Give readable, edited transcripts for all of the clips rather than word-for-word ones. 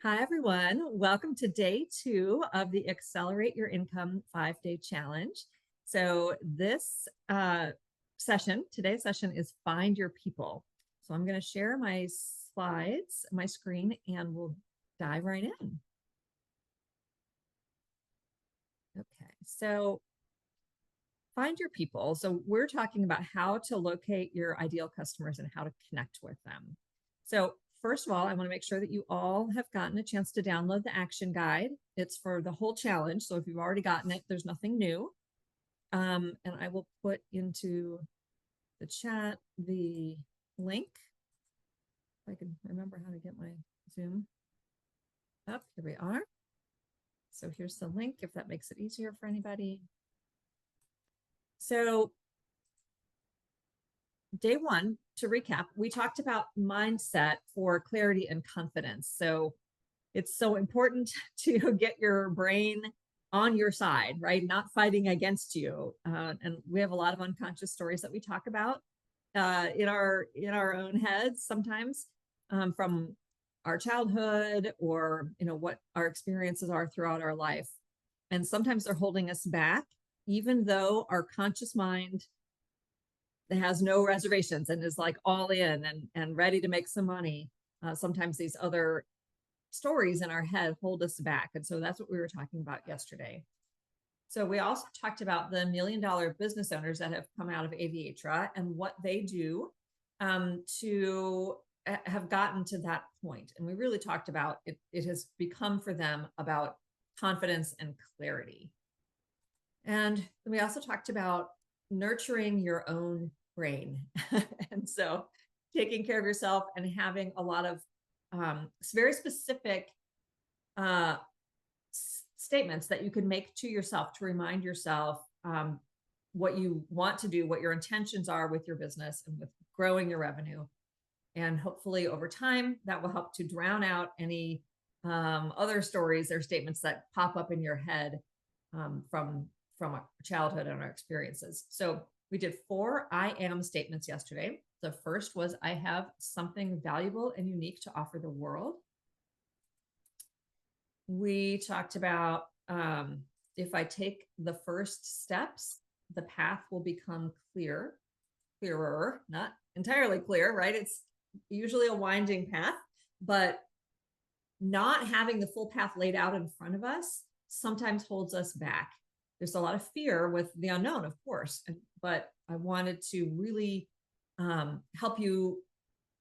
Hi, everyone. Welcome to day 2 of the Accelerate Your Income 5-day challenge. So this today's session is Find Your People. So I'm going to share my slides, my screen, and we'll dive right in. Okay, so find your people. So we're talking about how to locate your ideal customers and how to connect with them. So first of all, I want to make sure that you all have gotten a chance to download the action guide. It's for the whole challenge. So if you've already gotten it, there's nothing new. And I will put into the chat the link. If I can remember how to get my Zoom up. Here we are. So here's the link if that makes it easier for anybody. So day 1, to recap, we talked about mindset for clarity and confidence. So it's so important to get your brain on your side, right? Not fighting against you. And we have a lot of unconscious stories that we talk about in our own heads sometimes, from our childhood, or what our experiences are throughout our life. And sometimes they're holding us back, even though our conscious mind has no reservations and is like all in and ready to make some money. Sometimes these other stories in our head hold us back. And so that's what we were talking about yesterday. So we also talked about the $1 million business owners that have come out of Aviatra and what they do to have gotten to that point. And we really talked about it has become for them about confidence and clarity. And we also talked about nurturing your own brain. And so taking care of yourself and having a lot of very specific statements that you can make to yourself to remind yourself what you want to do, what your intentions are with your business and with growing your revenue. And hopefully over time, that will help to drown out any other stories or statements that pop up in your head from our childhood and our experiences. So we did 4 I am statements yesterday. The first was, I have something valuable and unique to offer the world. We talked about if I take the first steps, the path will become clearer, not entirely clear, right? It's usually a winding path, but not having the full path laid out in front of us sometimes holds us back. There's a lot of fear with the unknown, of course, but I wanted to really help you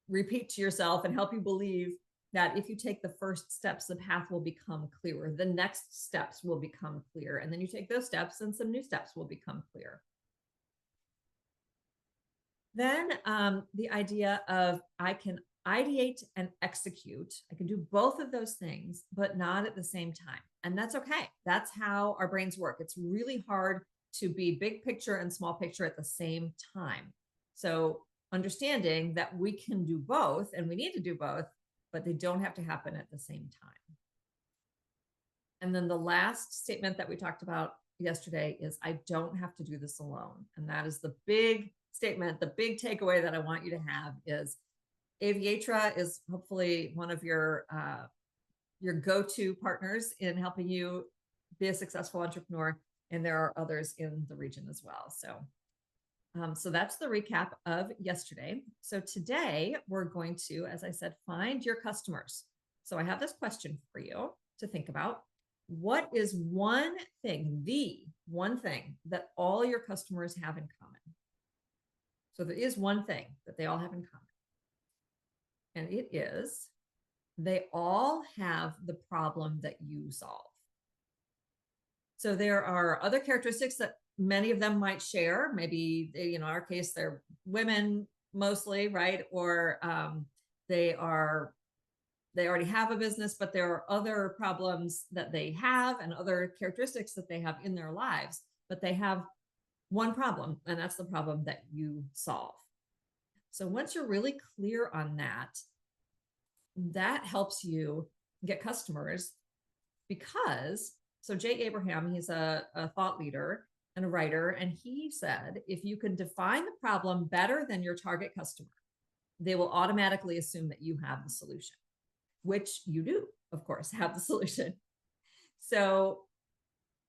repeat to yourself and help you believe that if you take the first steps, the path will become clearer. The next steps will become clear. And then you take those steps and some new steps will become clear. Then the idea of I can ideate and execute. I can do both of those things, but not at the same time. And that's okay. That's how our brains work. It's really hard to be big picture and small picture at the same time. So understanding that we can do both and we need to do both, but they don't have to happen at the same time. And then the last statement that we talked about yesterday is, I don't have to do this alone. And that is the big statement, the big takeaway that I want you to have is Aviatra is hopefully one of your go-to partners in helping you be a successful entrepreneur. And there are others in the region as well. So that's the recap of yesterday. So today we're going to, as I said, find your customers. So I have this question for you to think about. What is one thing, the one thing that all your customers have in common? So there is one thing that they all have in common. And it is, they all have the problem that you solve. So there are other characteristics that many of them might share. Maybe, in our case, they're women mostly, right? Or they already have a business, but there are other problems that they have and other characteristics that they have in their lives, but they have one problem, and that's the problem that you solve. So once you're really clear on that, that helps you get customers because, so Jay Abraham, he's a thought leader and a writer, and he said, if you can define the problem better than your target customer, they will automatically assume that you have the solution, which you do. of course, have the solution. So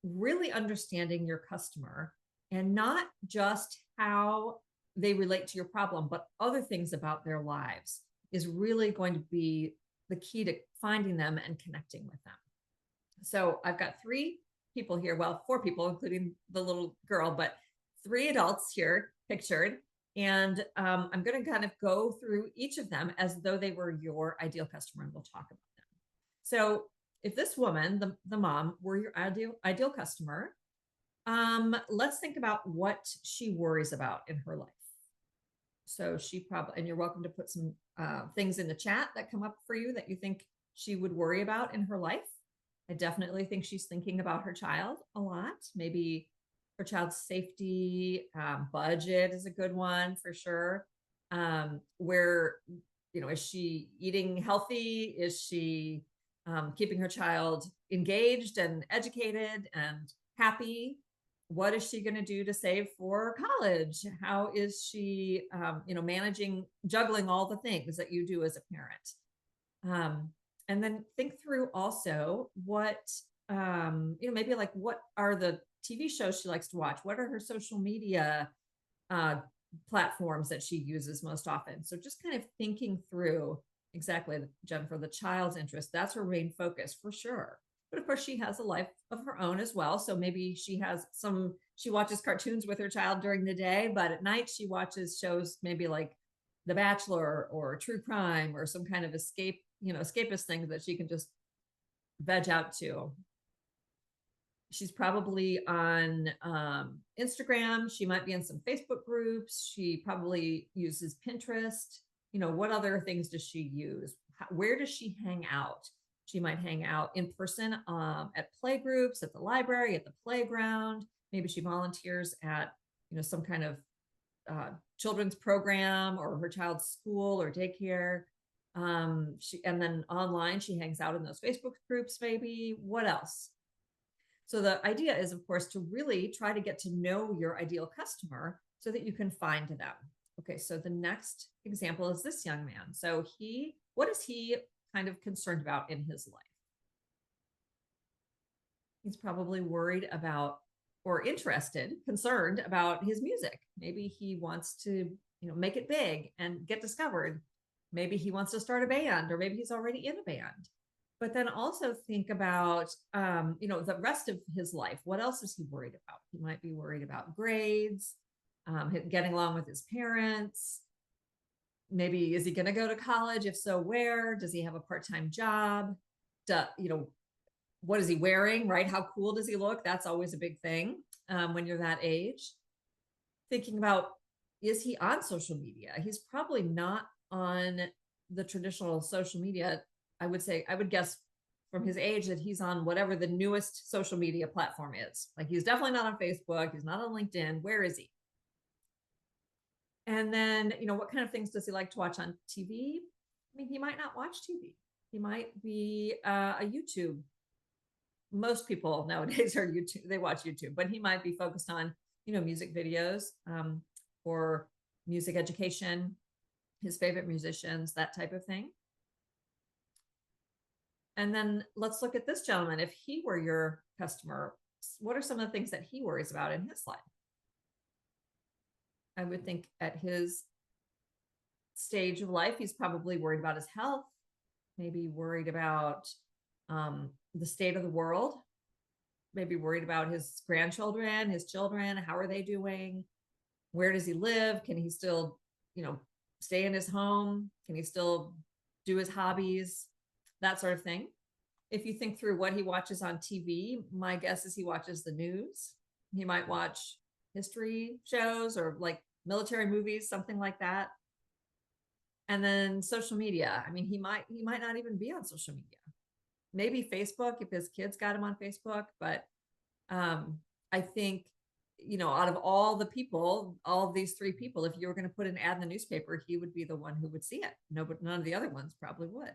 really understanding your customer and not just how they relate to your problem, but other things about their lives is really going to be the key to finding them and connecting with them. So I've got three people here, well, four people, including the little girl, but three adults here pictured. And I'm going to kind of go through each of them as though they were your ideal customer, and we'll talk about them. So if this woman, the mom, were your ideal customer, let's think about what she worries about in her life. So she probably, and you're welcome to put some things in the chat that come up for you that you think she would worry about in her life. I definitely think she's thinking about her child a lot. Maybe her child's safety, budget is a good one for sure. Where, is she eating healthy? Is she keeping her child engaged and educated and happy? What is she going to do to save for college? How is she, managing, juggling all the things that you do as a parent? And then think through also what, maybe like what are the TV shows she likes to watch? What are her social media platforms that she uses most often? So just kind of thinking through exactly, Jennifer, the child's interest. That's her main focus for sure. But of course, she has a life of her own as well. So maybe she watches cartoons with her child during the day, but at night she watches shows maybe like The Bachelor or True Crime or some kind of escapist thing that she can just veg out to. She's probably on Instagram. She might be in some Facebook groups. She probably uses Pinterest. What other things does she use? Where does she hang out? She might hang out in person at play groups, at the library, at the playground. Maybe she volunteers at, some kind of children's program or her child's school or daycare. And then online, she hangs out in those Facebook groups, maybe. What else? So the idea is, of course, to really try to get to know your ideal customer so that you can find them. Okay, so the next example is this young man. So what is he kind of concerned about in his life? He's probably worried about or concerned about his music. Maybe he wants to, make it big and get discovered. Maybe he wants to start a band, or maybe he's already in a band. But then also think about, the rest of his life. What else is he worried about? He might be worried about grades, getting along with his parents. Maybe, is he going to go to college? If so, where? Does he have a part-time job? What is he wearing, right? How cool does he look? That's always a big thing when you're that age. Thinking about, is he on social media? He's probably not on the traditional social media. I would guess from his age that he's on whatever the newest social media platform is. Like, he's definitely not on Facebook. He's not on LinkedIn. Where is he? And then, what kind of things does he like to watch on TV? I mean, he might not watch TV. He might be a YouTube. Most people nowadays are YouTube. They watch YouTube, but he might be focused on, music videos or music education, his favorite musicians, that type of thing. And then let's look at this gentleman. If he were your customer, what are some of the things that he worries about in his life? I would think at his stage of life, he's probably worried about his health, maybe worried about the state of the world, maybe worried about his grandchildren, his children. How are they doing? Where does he live? Can he still, stay in his home? Can he still do his hobbies? That sort of thing. If you think through what he watches on TV, my guess is he watches the news. He might watch history shows or like military movies, something like that. And then social media. I mean, he might not even be on social media. Maybe Facebook if his kids got him on Facebook. But I think, out of all the people, all of these three people, if you were going to put an ad in the newspaper, he would be the one who would see it. No, but none of the other ones probably would.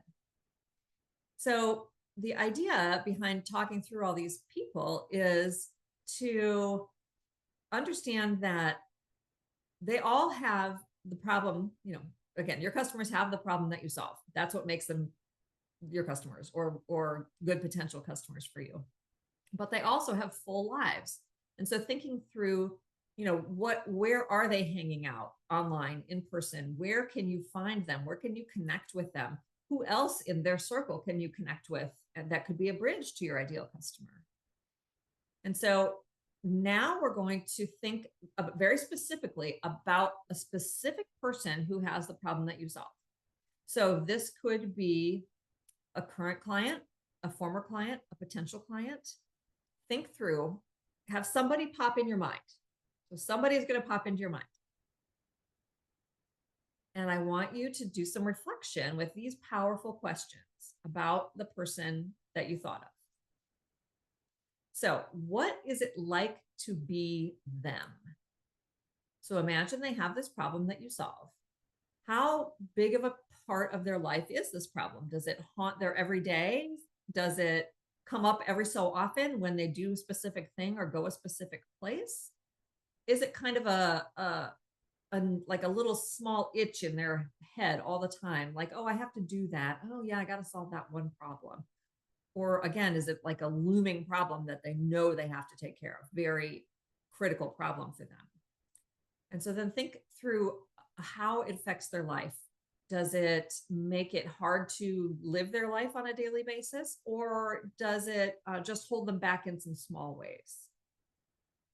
So the idea behind talking through all these people is to understand that they all have the problem. Again, your customers have the problem that you solve. That's what makes them your customers or good potential customers for you. But they also have full lives. And so thinking through, where are they hanging out online, in person? Where can you find them? Where can you connect with them? Who else in their circle can you connect with? And that could be a bridge to your ideal customer. And so now we're going to think very specifically about a specific person who has the problem that you solve. So this could be a current client, a former client, a potential client. Think through, have somebody pop in your mind. So somebody is going to pop into your mind. And I want you to do some reflection with these powerful questions about the person that you thought of. So what is it like to be them? So imagine they have this problem that you solve. How big of a part of their life is this problem? Does it haunt their everyday? Does it come up every so often when they do a specific thing or go a specific place? Is it kind of like a little small itch in their head all the time? Like, oh, I have to do that. Oh yeah, I got to solve that one problem. Or again, is it like a looming problem that they know they have to take care of? Very critical problem for them. And so then think through how it affects their life. Does it make it hard to live their life on a daily basis? Or does it just hold them back in some small ways?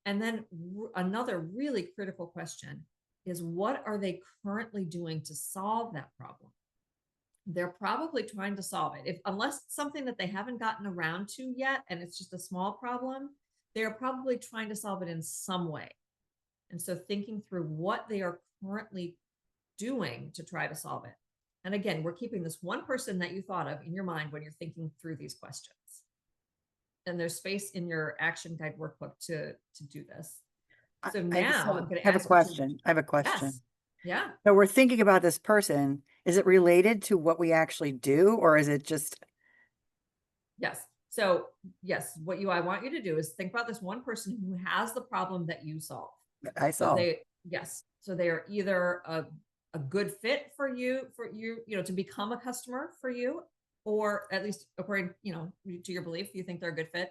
And then another really critical question is, what are they currently doing to solve that problem? They're probably trying to solve it. Unless it's something that they haven't gotten around to yet, and it's just a small problem, they're probably trying to solve it in some way. And so thinking through what they are currently doing to try to solve it. And again, we're keeping this one person that you thought of in your mind when you're thinking through these questions. And there's space in your action guide workbook to do this. So now I'm going to have a question. I have a question. Yes. Yeah. So we're thinking about this person. Is it related to what we actually do, or is it just? Yes. So yes, I want you to do is think about this one person who has the problem that you solve. So they are either a good fit for you, to become a customer for you, or at least according, to your belief, you think they're a good fit,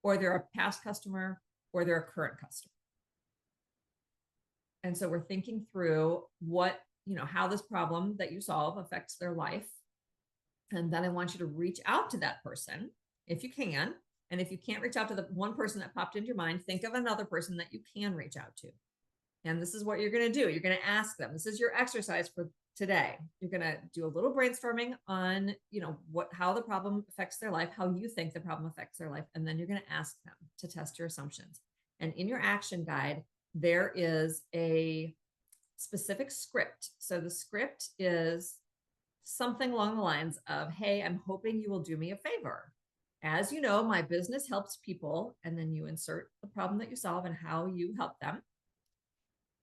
or they're a past customer, or they're a current customer. And so we're thinking through how this problem that you solve affects their life. And then I want you to reach out to that person if you can. And if you can't reach out to the one person that popped into your mind, think of another person that you can reach out to. And this is what you're going to do. You're going to ask them. This is your exercise for today. You're going to do a little brainstorming on, how the problem affects their life, how you think the problem affects their life. And then you're going to ask them to test your assumptions. And in your action guide, there is a specific script. So the script is something along the lines of, hey, I'm hoping you will do me a favor. As you know, my business helps people. And then you insert the problem that you solve and how you help them.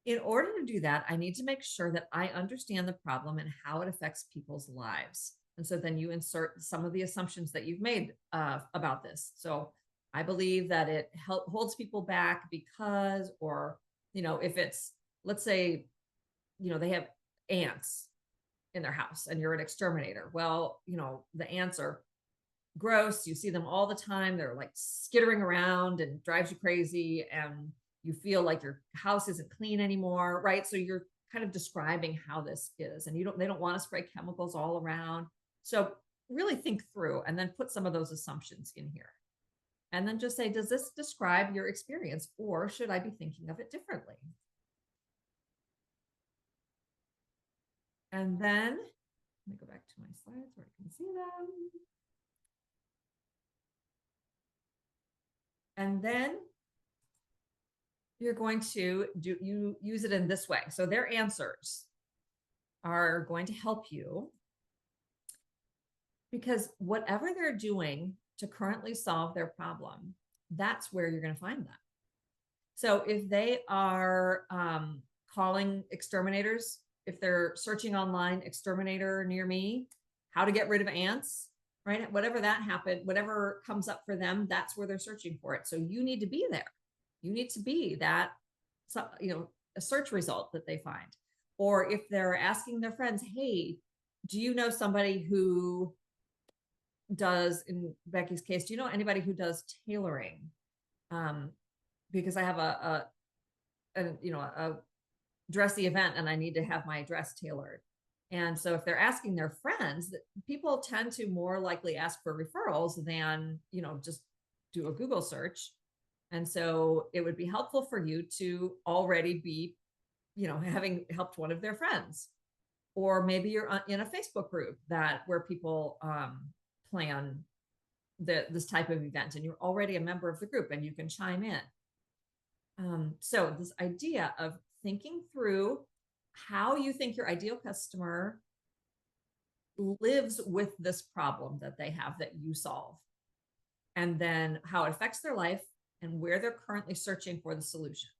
In order to do that, I need to make sure that I understand the problem and how it affects people's lives. And so then you insert some of the assumptions that you've made about this. So I believe that it holds people back because, or, if it's, let's say, they have ants in their house and you're an exterminator. Well, the ants are gross. You see them all the time. They're like skittering around and drives you crazy. And you feel like your house isn't clean anymore, right? So you're kind of describing how this is, and they don't want to spray chemicals all around. So really think through and then put some of those assumptions in here. And then just say, does this describe your experience, or should I be thinking of it differently? And then let me go back to my slides where I can see them. And then you're going to use it in this way. So their answers are going to help you, because whatever they're doing to currently solve their problem, that's where you're going to find them. So if they are calling exterminators, if they're searching online, exterminator near me, how to get rid of ants, right? Whatever that happened, whatever comes up for them, that's where they're searching for it. So you need to be there. You need to be that, a search result that they find. Or if they're asking their friends, hey, do you know somebody who does, in Becky's case, do you know anybody who does tailoring? Because I have a dressy event and I need to have my dress tailored. And so if they're asking their friends, people tend to more likely ask for referrals than, just do a Google search. And so it would be helpful for you to already be, having helped one of their friends. Or maybe you're in a Facebook group where people plan this type of event, and you're already a member of the group and you can chime in. So this idea of thinking through how you think your ideal customer lives with this problem that they have that you solve, and then how it affects their life and where they're currently searching for the solutions.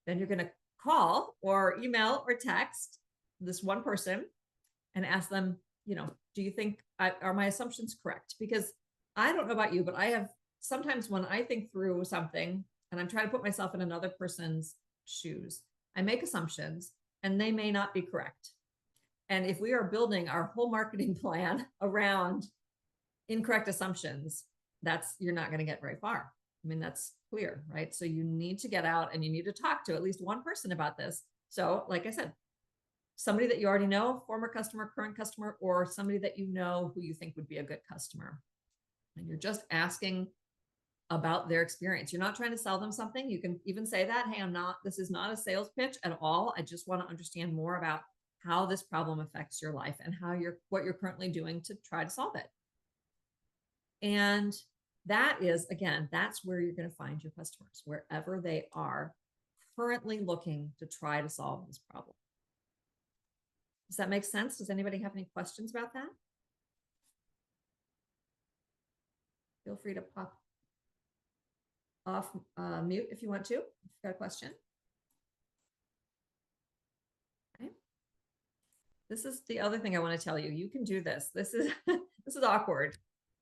Then you're going to call or email or text this one person and ask them, do you think are my assumptions correct? Because I don't know about you, but I have sometimes when I think through something and I'm trying to put myself in another person's shoes, I make assumptions and they may not be correct. And if we are building our whole marketing plan around incorrect assumptions, you're not going to get very far. I mean, that's clear, right? So you need to get out and you need to talk to at least one person about this. So like I said, somebody that you already know, former customer, current customer, or somebody that you know who you think would be a good customer. And you're just asking about their experience. You're not trying to sell them something. You can even say that, hey, this is not a sales pitch at all. I just want to understand more about how this problem affects your life and what you're currently doing to try to solve it. And that's where you're going to find your customers, wherever they are currently looking to try to solve this problem. Does that make sense? Does anybody have any questions about that? Feel free to pop off mute if you want to, if you've got a question. Okay. This is the other thing I want to tell you. You can do this. This is awkward,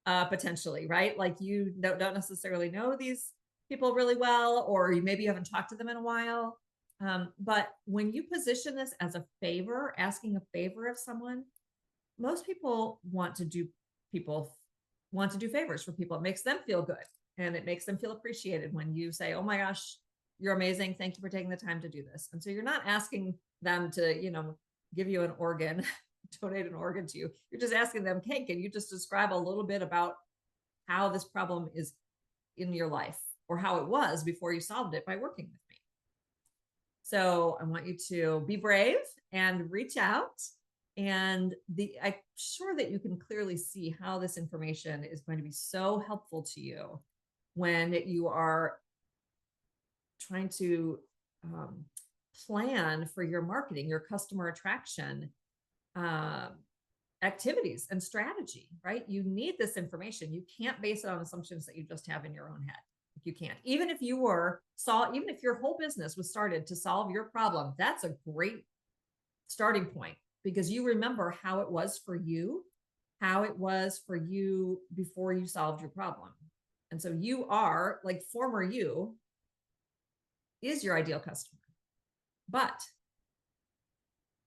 potentially, right? Like you don't necessarily know these people really well, or maybe you haven't talked to them in a while. But when you position this as a favor, asking a favor of someone, most people want to do favors for people. It makes them feel good and it makes them feel appreciated when you say, oh my gosh, you're amazing. Thank you for taking the time to do this. And so you're not asking them to, give you an organ, donate an organ to you. You're just asking them, hey, can you just describe a little bit about how this problem is in your life or how it was before you solved it by working with me? So I want you to be brave and reach out. And I'm sure that you can clearly see how this information is going to be so helpful to you when you are trying to plan for your marketing, your customer attraction activities and strategy, right? You need this information. You can't base it on assumptions that you just have in your own head. You can't. Even if your whole business was started to solve your problem, that's a great starting point, because you remember how it was for you before you solved your problem. And so you are like former you is your ideal customer, but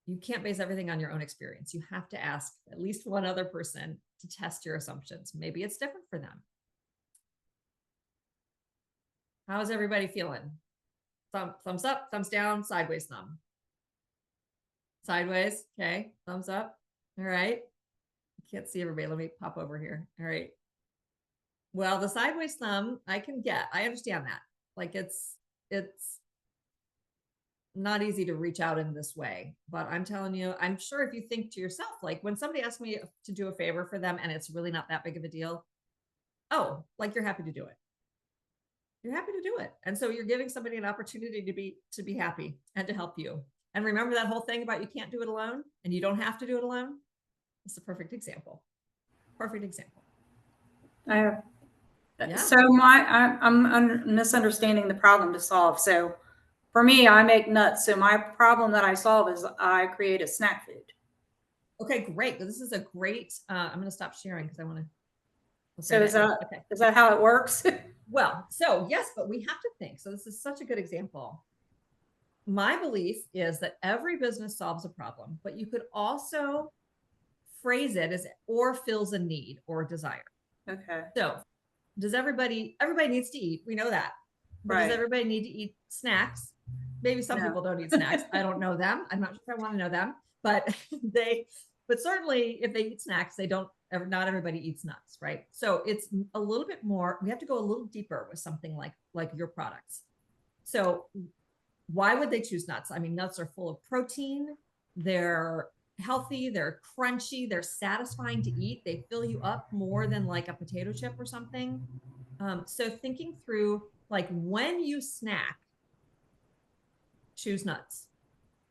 you can't base everything on your own experience. You have to ask at least one other person to test your assumptions. Maybe it's different for them. How's everybody feeling? Thumbs up, thumbs down, sideways thumb. Sideways. Okay. Thumbs up. All right. I can't see everybody. Let me pop over here. All right. Well, the sideways thumb, I understand that. Like it's not easy to reach out in this way, but I'm telling you, I'm sure if you think to yourself, like when somebody asks me to do a favor for them and it's really not that big of a deal, like you're happy to do it. You're happy to do it. And so you're giving somebody an opportunity to be happy and to help you. And remember that whole thing about you can't do it alone and you don't have to do it alone? It's a perfect example. Perfect example. Yeah. So I'm misunderstanding the problem to solve. So for me, I make nuts. So my problem that I solve is I create a snack food. Okay, great. This is a great, I'm going to stop sharing because I want to. So is that how it works? Well, so yes, but we have to think. So this is such a good example. My belief is that every business solves a problem, but you could also phrase it as or fills a need or desire. Okay. So does everybody needs to eat. We know that. But does Right. everybody need to eat snacks? Maybe some No. people don't eat snacks. I don't know them. I'm not sure if I want to know them, but but certainly if they eat snacks, not everybody eats nuts, right? So it's a little bit more, we have to go a little deeper with something like your products. So why would they choose nuts? I mean, nuts are full of protein. They're healthy, they're crunchy, they're satisfying to eat. They fill you up more than like a potato chip or something. So thinking through, like, when you snack, choose nuts.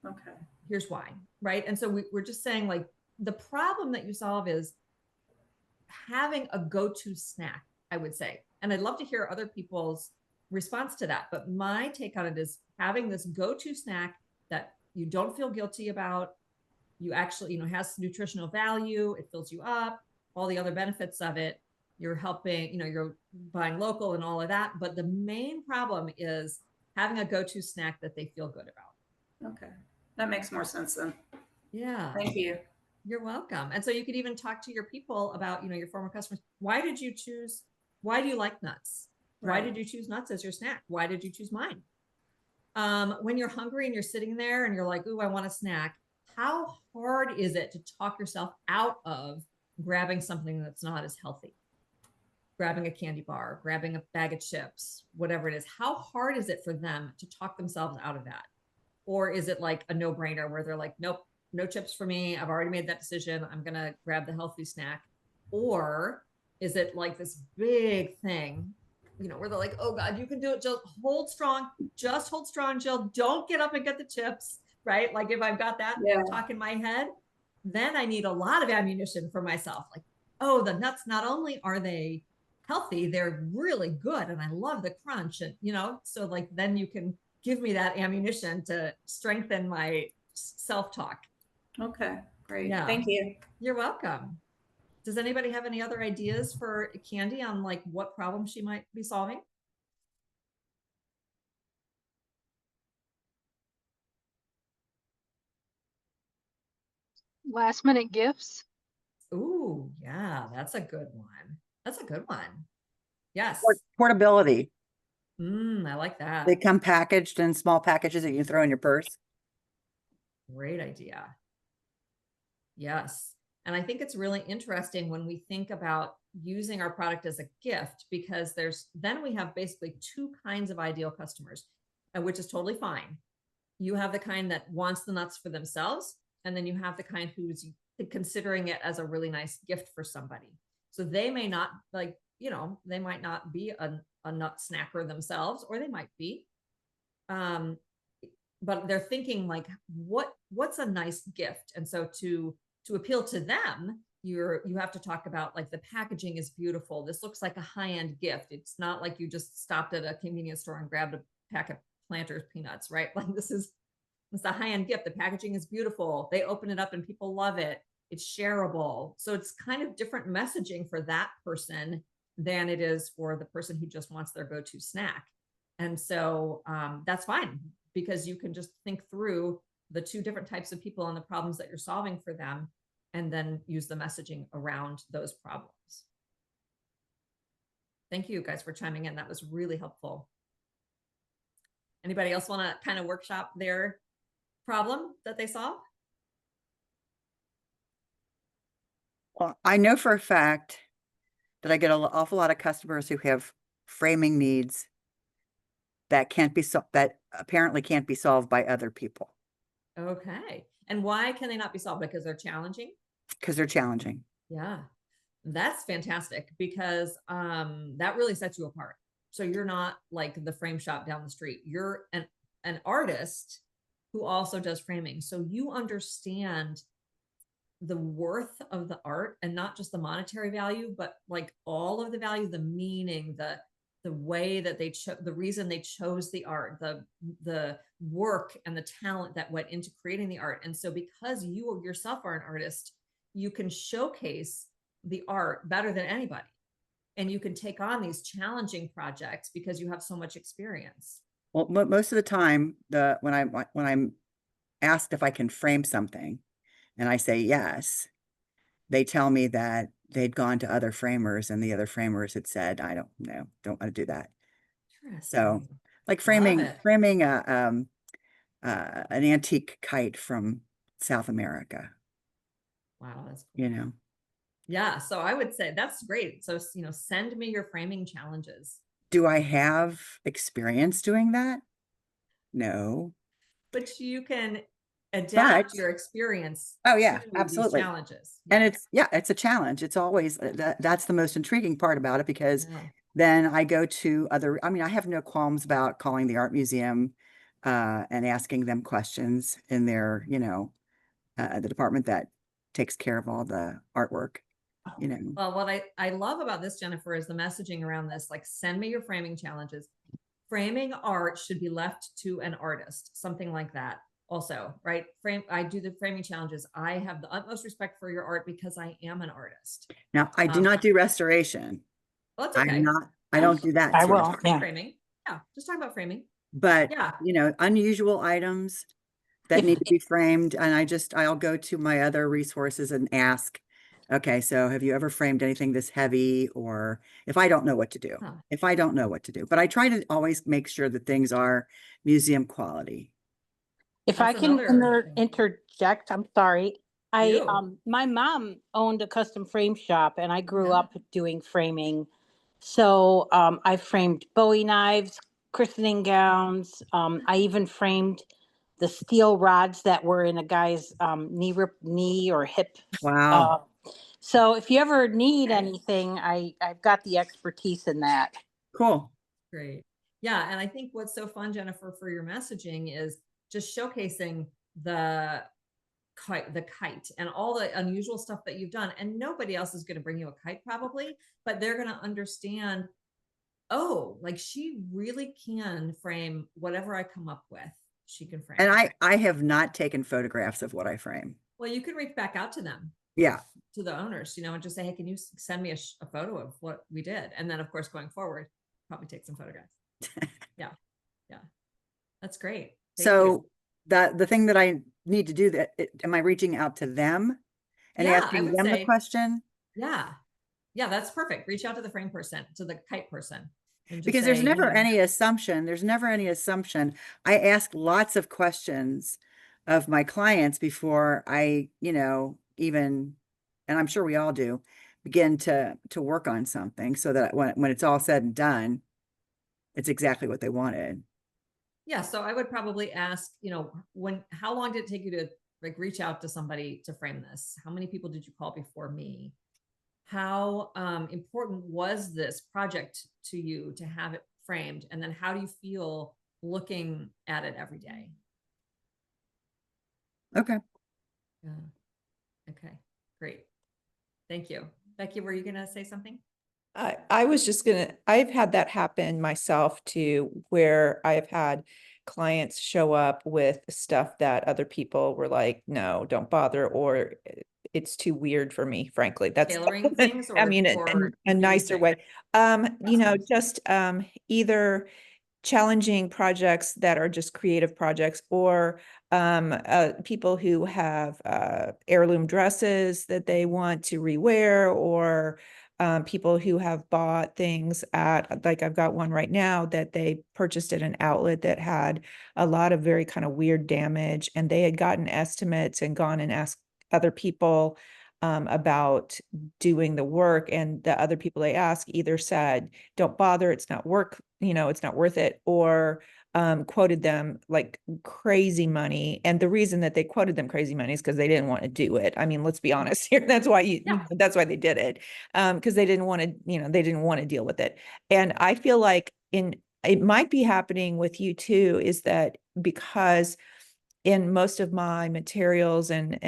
Okay. Here's why, right? And so we're just saying, like, the problem that you solve is having a go-to snack, I would say. And I'd love to hear other people's response to that. But my take on it is having this go-to snack that you don't feel guilty about. You actually, has nutritional value. It fills you up, all the other benefits of it. You're helping, you're buying local and all of that. But the main problem is having a go-to snack that they feel good about. Okay. That makes more sense then. Yeah. Thank you. You're welcome. And so you could even talk to your people about, your former customers. Why do you like nuts? Why Right. did you choose nuts as your snack? Why did you choose mine? When you're hungry and you're sitting there and you're like, ooh, I want a snack. How hard is it to talk yourself out of grabbing something that's not as healthy? Grabbing a candy bar, grabbing a bag of chips, whatever it is. How hard is it for them to talk themselves out of that? Or is it like a no-brainer where they're like, nope, no chips for me. I've already made that decision. I'm going to grab the healthy snack. Or is it like this big thing, where they're like, oh God, you can do it, Jill. Hold strong. Just hold strong, Jill. Don't get up and get the chips, right? Like if I've got that talk in my head, then I need a lot of ammunition for myself. Like, oh, the nuts, not only are they healthy, they're really good. And I love the crunch. And, so like, then you can give me that ammunition to strengthen my self-talk. Okay, great. Yeah. Thank you. You're welcome. Does anybody have any other ideas for Candy on like what problem she might be solving? Last minute gifts. Ooh, yeah, that's a good one. That's a good one. Yes. Portability. I like that. They come packaged in small packages that you can throw in your purse. Great idea. Yes. And I think it's really interesting when we think about using our product as a gift, because then we have basically two kinds of ideal customers, which is totally fine. You have the kind that wants the nuts for themselves, and then you have the kind who's considering it as a really nice gift for somebody. So they may not they might not be a nut snacker themselves, or they might be. But they're thinking like, what's a nice gift? And so to appeal to them, you have to talk about like the packaging is beautiful. This looks like a high-end gift. It's not like you just stopped at a convenience store and grabbed a pack of Planters peanuts, right? Like it's a high-end gift. The packaging is beautiful. They open it up and people love it. It's shareable. So it's kind of different messaging for that person than it is for the person who just wants their go-to snack. And so that's fine, because you can just think through the two different types of people and the problems that you're solving for them, and then use the messaging around those problems. Thank you guys for chiming in. That was really helpful. Anybody else want to kind of workshop their problem that they solve? Well, I know for a fact that I get an awful lot of customers who have framing needs that that apparently can't be solved by other people. Okay. And why can they not be solved? Because they're challenging? Because they're challenging. Yeah, that's fantastic, because that really sets you apart. So you're not like the frame shop down the street. You're an artist who also does framing. So you understand the worth of the art, and not just the monetary value, but like all of the value, the meaning, the way that the reason they chose the art, the work and the talent that went into creating the art. And so because you yourself are an artist, you can showcase the art better than anybody. And you can take on these challenging projects because you have so much experience. Well, most of the time, when I'm asked if I can frame something, and I say yes, they tell me that they'd gone to other framers and the other framers had said, I don't know, don't want to do that. So Interesting. like Love it. framing an antique kite from South America, Wow, that's cool. you know. Yeah, so I would say that's great. So, send me your framing challenges. Do I have experience doing that? No. But you can adapt But your experience oh to yeah, these absolutely. challenges. And Yeah. it's a challenge. It's always that's the most intriguing part about it, because Yeah. then I go to other, I mean, I have no qualms about calling the art museum and asking them questions in their, the department that takes care of all the artwork, you know. Well, what I love about this, Jennifer, is the messaging around this. Like, send me your framing challenges. Framing art should be left to an artist, something like that. Also, right? I do the framing challenges. I have the utmost respect for your art because I am an artist. Now, I do not do restoration. Well, it's I'm okay. not, I don't do that I sort of will, stuff. yeah. Framing. Yeah, just talking about framing. But, Yeah. unusual items that If- need to be framed, and I'll go to my other resources and ask, okay, so have you ever framed anything this heavy? Or if I don't know what to do, Huh. but I try to always make sure that things are museum quality. If I That's can another thing. interject, I'm sorry. You. My mom owned a custom frame shop and I grew Yeah. up doing framing. So, I framed Bowie knives, christening gowns. I even framed the steel rods that were in a guy's, knee or hip. Wow. Uh, so if you ever need Okay. anything, I've got the expertise in that. Cool. Great. Yeah. And I think what's so fun, Jennifer, for your messaging is just showcasing the kite and all the unusual stuff that you've done. And nobody else is going to bring you a kite probably, but they're going to understand, oh, like she really can frame whatever I come up with. She can frame. And I have not taken photographs of what I frame. Well, you could reach back out to them. Yeah. To the owners, and just say, hey, can you send me a photo of what we did? And then of course, going forward, probably take some photographs. Yeah. Yeah. That's great. Thank you. The thing that I need to do am I reaching out to them and Yeah, I asking would them the say, question? yeah. Yeah, that's perfect. Reach out to the frame person, to the kite person. And just Because say, there's never any assumption. There's never any assumption. I ask lots of questions of my clients before I, even, and I'm sure we all do, begin to work on something, so that when it's all said and done, it's exactly what they wanted. yeah. So I would probably ask, how long did it take you to like reach out to somebody to frame this? How many people did you call before me? How important was this project to you to have it framed? And then how do you feel looking at it every day? Okay. Yeah. Okay, great. Thank you. Becky, were you going to say something? I was just I've had that happen myself too, where I've had clients show up with stuff that other people were like, no, don't bother, or it's too weird for me, frankly. That's, Tailoring things, I or mean, or a nicer using? way. Customers. Just either challenging projects that are just creative projects, or people who have heirloom dresses that they want to rewear, or people who have bought things at, like I've got one right now that they purchased at an outlet that had a lot of very kind of weird damage, and they had gotten estimates and gone and asked other people about doing the work, and the other people they ask either said, don't bother, it's not work, it's not worth it, or quoted them like crazy money. And the reason that they quoted them crazy money is because they didn't want to do it. I mean, let's be honest here. That's why that's why they did it. Because they didn't want to, they didn't want to deal with it. And I feel like it might be happening with you too, is that because in most of my materials and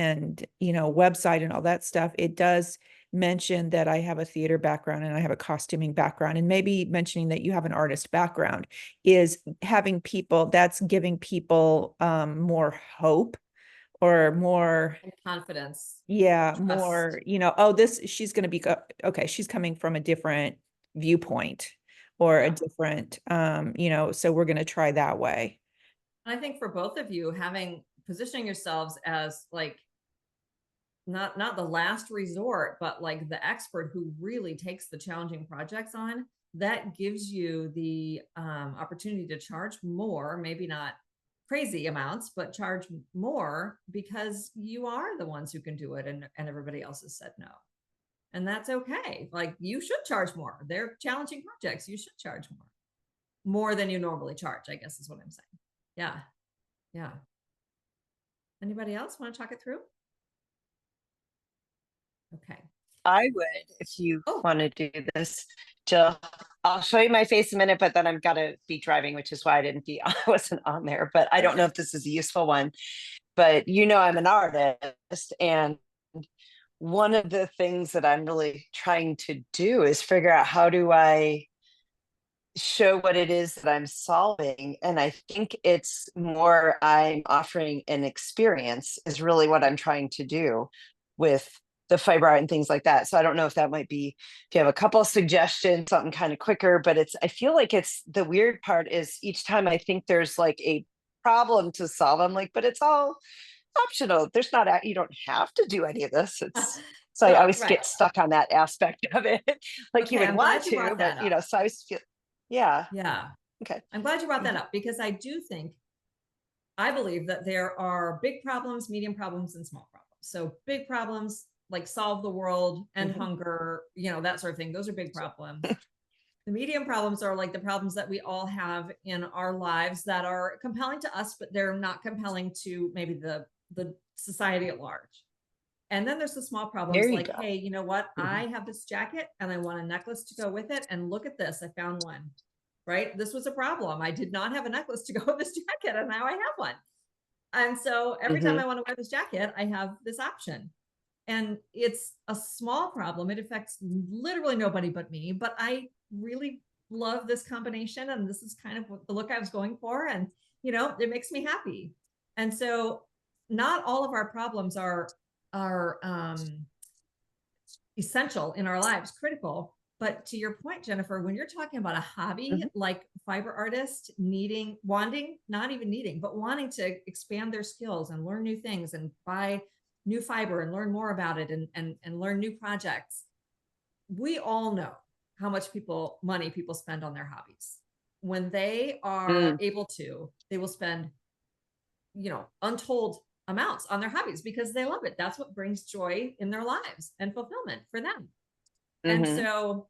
website and all that stuff, it does mention that I have a theater background and I have a costuming background, and maybe mentioning that you have an artist background is having people, that's giving people more hope or more And confidence. more, oh, she's going to be okay, she's coming from a different viewpoint or a different so we're going to try that way. I think for both of you, positioning yourselves as like not the last resort, but like the expert who really takes the challenging projects on, that gives you the opportunity to charge more, maybe not crazy amounts, but charge more because you are the ones who can do it, and everybody else has said no. And that's okay. Like, you should charge more. They're challenging projects. You should charge more than you normally charge, I guess is what I'm saying. Yeah. Yeah. Anybody else want to talk it through? Okay. I would, if you Oh. want to do this, Jill. I'll show you my face in a minute, but then I've got to be driving, which is why I wasn't on there. But I don't know if this is a useful one. But I'm an artist, and one of the things that I'm really trying to do is figure out how do I show what it is that I'm solving. And I think it's more I'm offering an experience is really what I'm trying to do with the fiber art and things like that. So I don't know if that might be, if you have a couple of suggestions, something kind of quicker, but I feel like it's the weird part is each time I think there's like a problem to solve, I'm like, but it's all optional. There's not, you don't have to do any of this. So I always get stuck on that aspect of it. Like you would want to, but so I always feel, yeah. Okay. I'm glad you brought that up, because I believe that there are big problems, medium problems, and small problems. So big problems, like solve the world, end hunger, that sort of thing. Those are big problems. The medium problems are like the problems that we all have in our lives that are compelling to us, but they're not compelling to maybe the society at large. And then there's the small problems like, hey, you know what? I have this jacket and I want a necklace to go with it. And look at this, I found one, right? This was a problem. I did not have a necklace to go with this jacket, and now I have one. And so every time I want to wear this jacket, I have this option. And it's a small problem. It affects literally nobody but me, but I really love this combination. And this is kind of the look I was going for. And, it makes me happy. And so not all of our problems are essential in our lives, critical. But to your point, Jennifer, when you're talking about a hobby like fiber artist wanting to expand their skills and learn new things and buy new fiber and learn more about it and learn new projects, we all know how much money people spend on their hobbies. When they are able to, they will spend, untold amounts on their hobbies because they love it. That's what brings joy in their lives and fulfillment for them. And so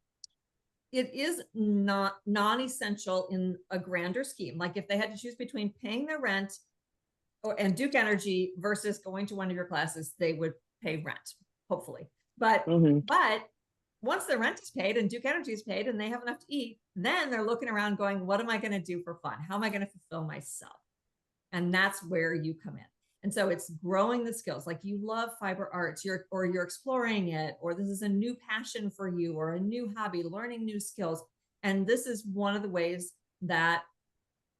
it is not non-essential in a grander scheme. Like if they had to choose between paying their rent and Duke Energy versus going to one of your classes, they would pay rent, hopefully. But once the rent is paid and Duke Energy is paid and they have enough to eat, then they're looking around going, what am I going to do for fun? How am I going to fulfill myself? And that's where you come in. And so it's growing the skills. Like you love fiber arts, you're exploring it, or this is a new passion for you or a new hobby, learning new skills. And this is one of the ways that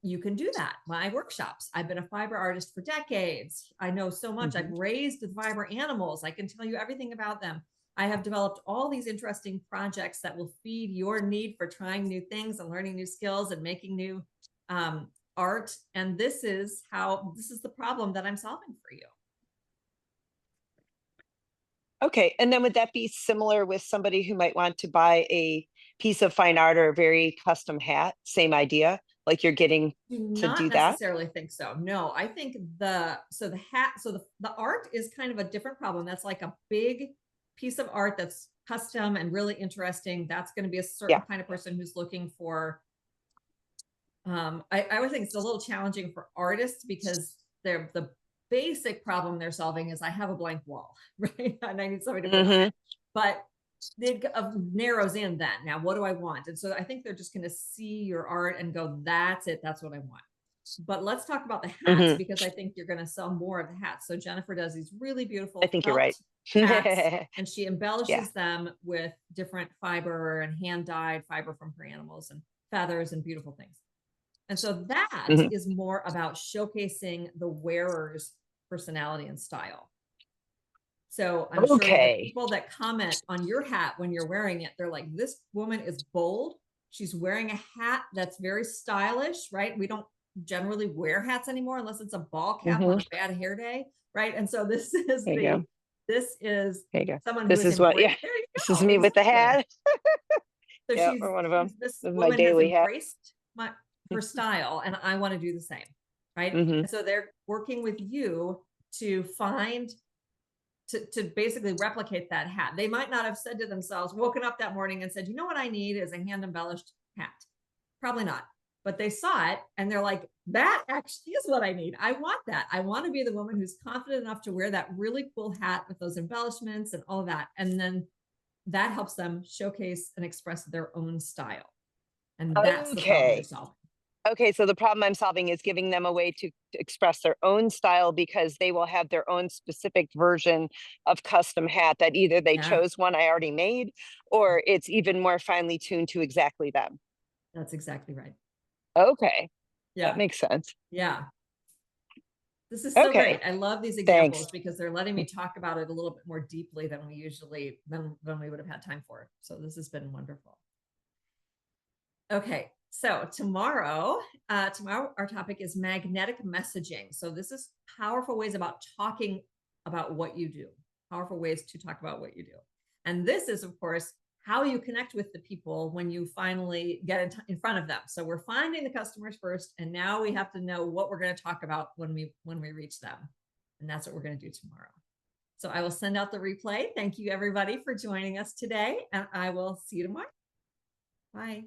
you can do that. My workshops, I've been a fiber artist for decades. I know so much. I've raised fiber animals. I can tell you everything about them. I have developed all these interesting projects that will feed your need for trying new things and learning new skills and making new art. And this is the problem that I'm solving for you. Okay. And then would that be similar with somebody who might want to buy a piece of fine art or a very custom hat? Same idea, like you're getting to do that? Not necessarily think so. No, I think the art is kind of a different problem. That's like a big piece of art that's custom and really interesting. That's going to be a certain kind of person who's looking for. I would think it's a little challenging for artists because the basic problem they're solving is I have a blank wall, right? And I need somebody to put on it. But it narrows in that. Now, what do I want? And so I think they're just going to see your art and go, that's it. That's what I want. But let's talk about the hats because I think you're going to sell more of the hats. So Jennifer does these really beautiful I think you're right. hats, and she embellishes them with different fiber and hand-dyed fiber from her animals and feathers and beautiful things. And so that is more about showcasing the wearer's personality and style. So I'm sure the people that comment on your hat when you're wearing it, they're like, this woman is bold. She's wearing a hat that's very stylish, right? We don't generally wear hats anymore unless it's a ball cap on a bad hair day, right? And so this is This is There you go. someone This who is what, yeah, there you this go. is me with the Exactly. hat. So Yeah, she's, or one of them. this This is my woman has daily hat. embraced her style, and I want to do the same, right? Mhm. And so they're working with you to find, to basically replicate that hat. They might not have said to themselves, woken up that morning and said, you know what I need is a hand embellished hat. Probably not. But they saw it and they're like, that actually is what I need. I want that. I want to be the woman who's confident enough to wear that really cool hat with those embellishments and all of that. And then that helps them showcase and express their own style. And that's the problem you're Okay. solving. Okay, so the problem I'm solving is giving them a way to express their own style, because they will have their own specific version of custom hat that either they Yeah. chose one I already made, or it's even more finely tuned to exactly them. That's exactly right. Okay, Yeah. that makes sense. Yeah. This is so Okay, great. I love these thanks. examples because they're letting me talk about it a little bit more deeply than we usually, than we would have had time for. So this has been wonderful. Okay, so tomorrow our topic is magnetic messaging. So this is powerful ways about talking about what you do, powerful ways to talk about what you do. And this is, of course, how you connect with the people when you finally get in front of them. So we're finding the customers first, and now we have to know what we're going to talk about when we reach them. And that's what we're going to do tomorrow. So I will send out the replay. Thank you, everybody, for joining us today, and I will see you tomorrow. Bye.